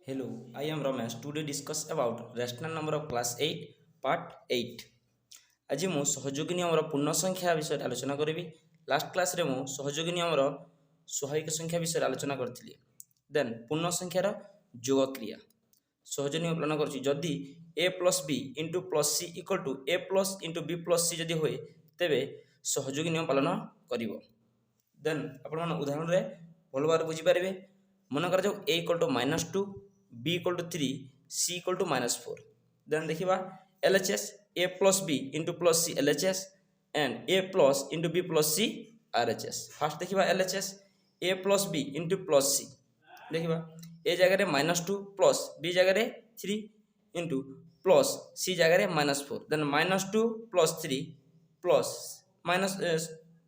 Hello, I am Ramesh. Today discuss about rational number of class 8 part 8. আজি ମୁଁ ସହଯୋଗୀ ନିୟମର ପୂର୍ଣ୍ଣ ସଂଖ୍ୟା ବିଷୟରେ ଆଲୋଚନା କରିବି। ଲାଷ୍ଟ କ୍ଲାସରେ ମୁଁ ସହଯୋଗୀ ନିୟମର ସହାୟକ ସଂଖ୍ୟା ବିଷୟରେ ଆଲୋଚନା କରିଥିଲି। ଦେନ୍ ପୂର୍ଣ୍ଣ ସଂଖ୍ୟାର ଯୋଗ କ୍ରିୟା ସହଯୋଗୀ ନିୟମ ପାଳନ କରୁଛି। ଯଦି a plus b into plus c equal to a plus into b plus c ଯଦି ହୁଏ ତେବେ ସହଯୋଗୀ ନିୟମ ପାଳନ କରିବ। ଦେନ୍ ଆପଣମାନେ ଉଦାହରଣରେ ଭଲ ଭାବରେ ବୁଝିପାରିବେ। ମନେ କରାଯାଉ a equal to -2, b equal to 3, c equal to -4. Then देखिबा LHS a plus b into plus c LHS and a plus into b plus c RHS. First देखिबा LHS a plus b into plus c देखिबा a जगह रे -2 plus b जगह रे 3 into plus c जगह रे -4. Then -2 plus 3 plus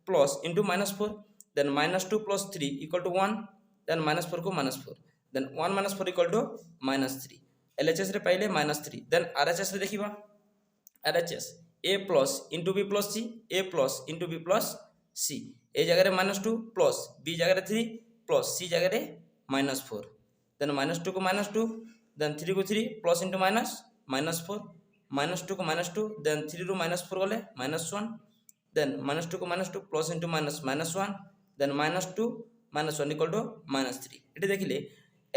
plus into -4. Then -2 plus 3 equal to 1. Then -4 को -4. Then 1 minus 4 equal to -3. LHS रे पाइले -3. Then RHS रे देखिबा RHS a plus into b plus c, a plus into b plus c. a जगह रे -2 plus b जगह रे 3 plus c जगह रे -4. Then -2 को -2, then 3 को 3 plus into -4, -2 को -2, then 3 ରୁ -4 गले -1, then -2 को -2 plus into -1, then -2 -1 equal to -3. Eighty देखिले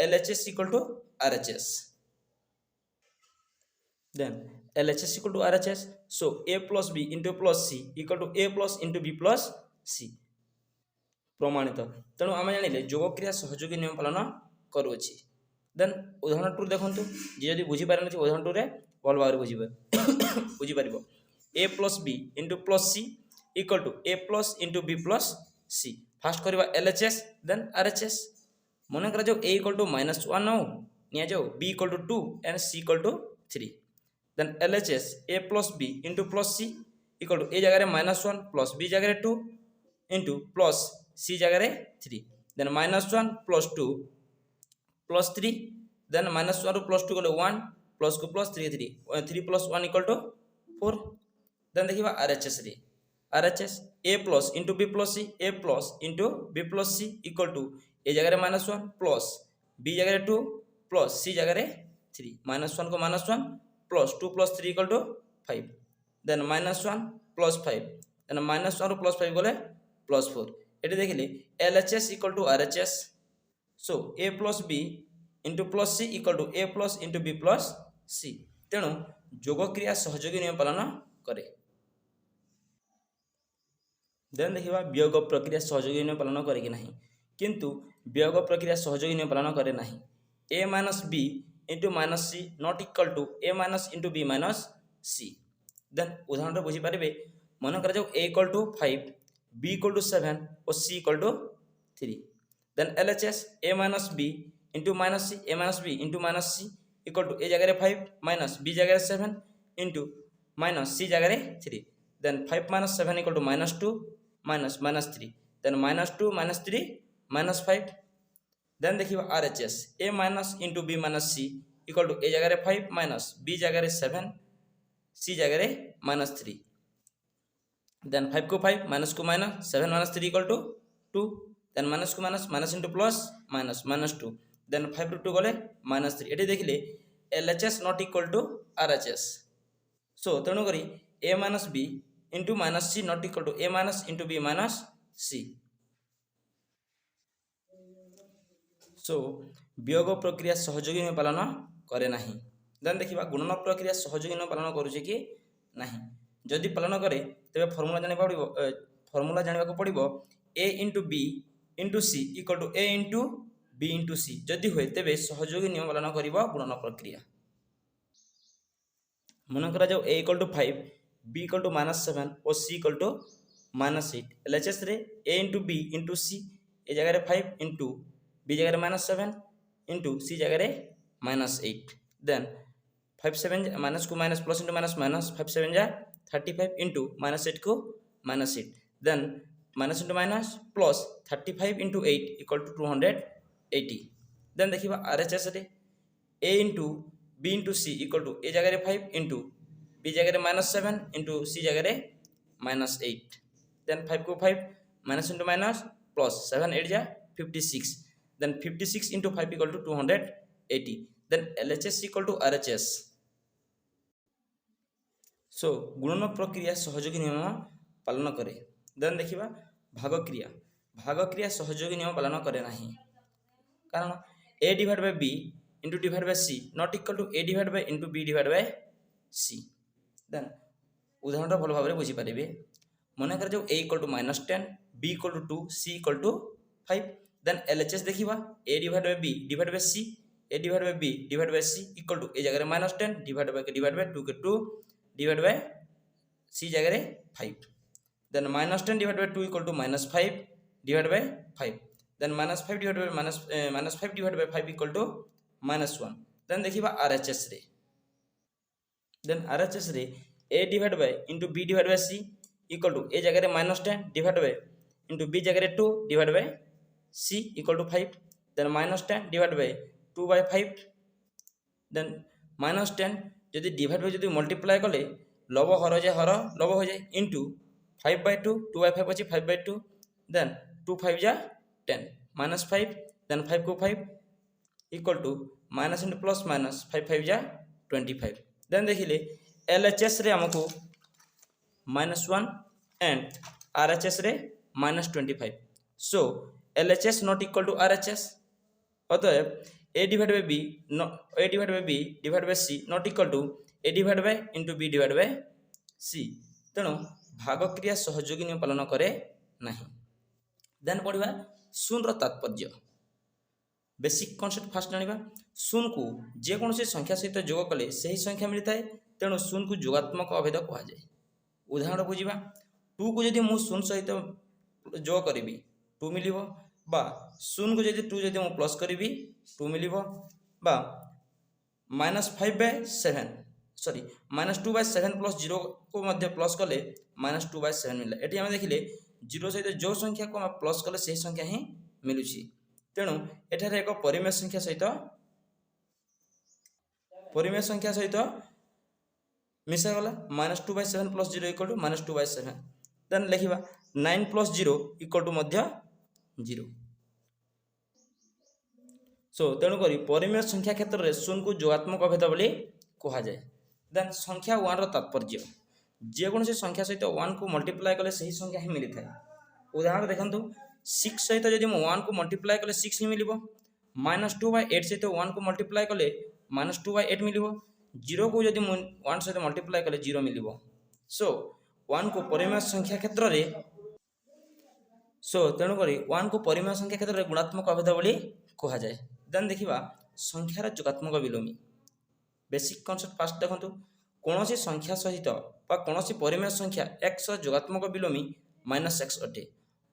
LHS equal to RHS. Then LHS equal to RHS. So a plus b into plus c equal to a plus into b plus c. प्रमाणित। तेणु आम जानिले जोग क्रिया सहयोगी नियम पालन करूछि। देन उदाहरण 2 देखंतु जे यदि बुझी पारन छि उदाहरण 2 रे भल भाबरे बुझी पारिबो। a plus b into plus c equal to a plus into b plus c. Fast करबा LHS देन RHS। मन करा जाओ a equal to -1 हो निया जाओ b equal to 2 and c equal to 3. Then LHS a plus b into plus c equal to a जगह रे -1 plus b जगह रे 2 into plus c जगह रे 3. Then -1 plus 2 plus 3. Then -1 ରୁ plus 2 गले 1 plus को plus 3 3 3 plus 1 equal to 4. Then देखिबा RHS रे RHS a plus into b plus c, a plus into b plus c equal to a जगह रे -1 plus b जगह रे 2 plus c जगह रे 3. -1 को -1 plus 2 plus 3 equal to 5. Then -1 plus 5. Then -1 ରୁ plus 5 गले plus 4. एटी देखिले LHS equal to RHS. So a plus b into plus c equal to a plus into b plus c. तेणु जोग क्रिया सहयोगी नियम पालन करे। देन देखिबा वियोग प्रक्रिया सहयोगी नियम पालन करे कि नहीं। किंतु वियोग प्रक्रिया सहयोगी नियम पालन करे नहीं। a minus b into minus c not equal to a minus into b minus c. Then उदाहरण रे बुझी पारिबे। मन करा जाऊ a equal to 5, b equal to 7 और c equal to 3. Then LHS a minus b into minus c, a minus b into minus c equal to a जगह रे 5 minus b जगह रे 7 into minus c जगह रे 3. Then 5 minus 7 equal to -2 minus -3. Then -2 -3 -5. Then देखिबा RHS a minus into b minus c equal to a जगह रे 5 minus b जगह रे 7 c जगह रे -3. Then 5 को 5 minus को minus 7 minus 3 equal to 2. Then minus को minus into plus -2. Then 5 ରୁ 2 गले -3. एटी देखिले LHS not equal to RHS. So तेणु करी a minus b into minus c not equal to a minus into b minus c. So वियोग प्रक्रिया सहयोगी नियम पालन करे नहीं। देन देखिबा गुणन प्रक्रिया सहयोगी नियम पालन करूचे कि नहीं। जदि पालन करे तबे फार्मूला जानिबा को पड़िबो a into b into c equal to a into b into c. जदि होय तबे सहयोगी नियम पालन करिबो गुणन प्रक्रिया। मन करा जाओ a equal to 5, b equal to -7 और c equal to -8. LHS रे a into b into c ए जगह रे 5 into b जगह रे -7 into c जगह रे -8. Then 5 7 minus को minus plus into minus 5 7 जा 35 into -8 को -8. Then minus into minus plus 35 into 8 equal to 280. Then देखिबा RHS रे a into b into c equal to a जगह रे 5 into b जगह रे -7 into c जगह रे -8. Then 5 को 5 minus into minus plus 7 8 जा 56. Then 56 into 5 equal to 280. Then LHS equal to RHS। So गुणन प्रक्रिया सहयोगी नियम पालन करे। देन देखिबा भाग क्रिया। भाग क्रिया सहयोगी नियम पालन करे नाही, कारण A divide by B into divide by C not equal to A divide by into B divide by C। Then उदाहरण भल भाव बुझी पारे। मन कर जो A equal to -10, B equal to 2, C equal to 5। Then LHS देखिबा A divide by B divide by C, A divide by B divide by C equal to A जगह -10 डिवाइड बाय 2 के 2 डिवाइड बाय C जगह 5। Then -10 divide by 2 equal to -5 divide by 5। Then -5 divide by -5 divide by 5 equal to -1। Then देखिबा RHS रे। Then RHS रे A divide by into B divide by C equal to A जगह -10 divide by into B जगह 2 divide by C equal to 5। Then -10 divide by 2 by 5। Then -10 जदि divide bye जदि multiply कले love हर जाए हर love हो जाए into 5 bye 2, 2 by 5 अच्छी 5 bye 2। Then 2 5 जा 10 -5। देन 5 को 5 equal to minus into plus minus 5 5 जा 25। देन देखिले LHS रे हमको -1 एंड RHS रे -25। So LHS not equal to RHS। अतएव A divide by B divide by C not equal to A divide by into B divide by C। तेणु भाग क्रिया सहयोगी नियम पालन करे नहीं। देन पढ़िबा शून्य तात्पर्य। बेसिक कॉन्सेप्ट फास्ट जानिबा। शून्य को जेकोसी संख्या सहित जोग कले सही संख्या मिलता है, तेणु शून्य को जोगात्मक अभेद कहा जाए। उदाहरण बुझिबा 2 को यदि मु शून्य सहित जोग करी 2 मिलिबो, बा शून्य को यदि 2 यदि मु प्लस करी 2 मिलिबो, बा -5 बाय 7 सॉरी -2 बाय 7 प्लस 0 को मध्य प्लस कले -2 बाय 7 मिला। एटी हम देखिले 0 सहित जो संख्या को हम प्लस कले सही संख्या ही मिलुछि। तेणु एठारे एक परिमेय संख्या सहित मिसा गला -2 by 7 plus 0 equal to -2 by 7। Then लिखिबा 9 प्लस 0 इक्वल टू मध्य 0। सो तेणु करी परिमेय संख्या क्षेत्र में शून्य को जोगात्मक अभेद बोली कहा जाए। देन संख्या 1 रो तात्पर्य। जेकोसी संख्या सहित 1 को मल्टीप्लाई कले सही संख्या ही मिली थाए। उदाहरण देखंतु 6 सहित यदि मु 1 को मल्टीप्लाई कले 6 ही मिलिबो, -2 बाय 8 सहित 1 को मल्टीप्लाई कले -2 बाय 8 मिलिबो, 0 को यदि मु 1 सहित मल्टीप्लाई कले 0 मिलिबो। सो 1 को परिमेय संख्या क्षेत्र रे तेणु करी 1 को परिमेय संख्या क्षेत्र में गुणात्मक अभेद बोली कहा जाए। देन देखिबा संख्यार जोगात्मक विलोमी। बेसिक कॉन्सेप्ट फास्ट देखंतु कौन सी संख्या सहित बा कौन सी परिमेय संख्या x जोगात्मक विलोमी -x अटे,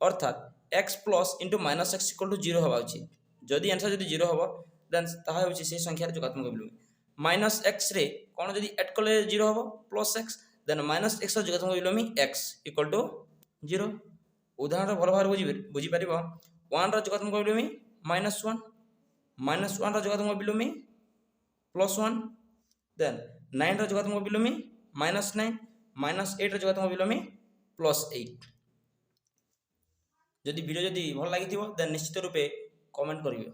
अर्थात x plus into -x equal to 0 हवा उचित। जदि आंसर जदि 0 हबो देन ताहा होछि से संख्यार जोगात्मक विलोमी। -x रे कोन जदि ऐड कले 0 हबो प्लस x, देन -x रो जोगात्मक विलोमी x इक्वल टू 0। उदाहरण भल भाव बुझी पारिबो 1 रो जोगात्मक विलोमी -1, -1 रो जोगात्मक विलोमी +1, देन 9 रो जोगात्मक विलोमी -9, -8 रो जोगात्मक विलोमी +8। जदि वीडियो जदि भल लागिथिबो देन निश्चित रूपे कमेंट करियो।